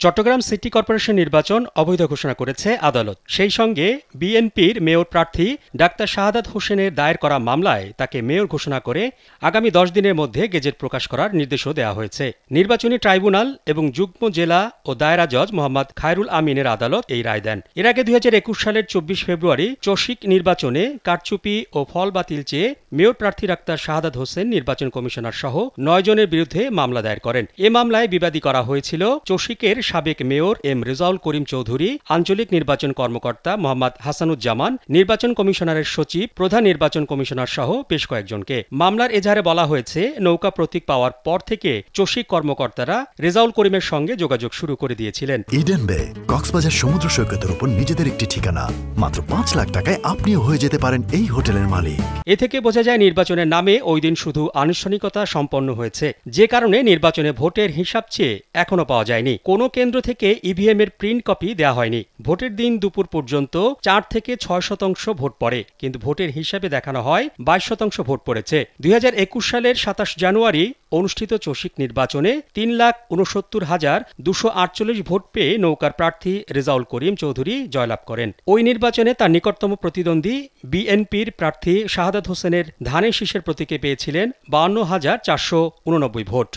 Chittagong city corporation নির্বাচন অবৈধ ঘোষণা করেছে আদালত। সেই সঙ্গে বিএনপির মেয়র প্রার্থী ডাক্তার শাহাদাত হোসেনের দায়ের করা মামলায় তাকে মেয়র ঘোষণা করে আগামী ১০ দিনের মধ্যে গেজেট প্রকাশ করার নির্দেশও দেওয়া হয়েছে। নির্বাচনী ট্রাইব্যুনাল এবং যুগ্ম জেলা ও দায়রা জজ মোহাম্মদ খায়রুল আমিনের আদালত এই রায় দেন। এর আগে ২০২১ সালের ২৪ ফেব্রুয়ারি চসিক নির্বাচনে কারচুপি ও ফল বাতিল চেয়ে মেয়র প্রার্থী ডাক্তার শাহাদাত হোসেন নির্বাচন কমিশনার সহ ৯ জনের বিরুদ্ধে মামলা দায়ের করেন। এ মামলায় বিবাদী করা হয়েছিল চসিকের সাবেক মেয়র এম রেজাউল করিম চৌধুরী, আঞ্চলিক নির্বাচন কর্মকর্তা মোহাম্মদ হাসানুজ্জামান, নির্বাচন কমিশনারের সচিব, প্রধান নির্বাচন কমিশনার সহ বেশ কয়েকজনকে। মামলার এজাহারে বলা হয়েছে, নৌকা প্রতীক পাওয়ার পর থেকে চসিক কর্মকর্তারা রেজাউল করিমের সঙ্গে যোগাযোগ শুরু করে দিয়েছিলেন। ইডেন বে কক্সবাজার সমুদ্র সৈকতের উপর নিজেদের একটি ঠিকানা। মাত্র ৫ লাখ টাকায় আপনিও হয়ে যেতে পারেন এই হোটেলের মালিক। এ থেকে বোঝা যায় নির্বাচনের নামে ওই দিন শুধু আনুষ্ঠানিকতা সম্পন্ন হয়েছে, যে কারণে নির্বাচনে ভোটের হিসাব চেয়ে এখনো পাওয়া যায়নি। কোনো কেন্দ্র থেকে ইভিএম এর প্রিন্ট কপি দেওয়া হয়নি। ভোটের দিন দুপুর পর্যন্ত ৪ থেকে ৬% ভোট পড়ে, কিন্তু ভোটের হিসাবে দেখানো হয় ২২% ভোট পড়েছে। ২০২১ সালের ২৭ জানুয়ারি অনুষ্ঠিত চসিক নির্বাচনে ৩,৬৯,২৪৮ ভোট পেয়ে নৌকার প্রার্থী রেজাউল করিম চৌধুরী জয়লাভ করেন। ওই নির্বাচনে তার নিকটতম প্রতিদ্বন্দ্বী বিএনপির প্রার্থী শাহাদাত হোসেনের ধানের শীষের প্রতীকে পেয়েছিলেন ৫২,৪৮৯ ভোট।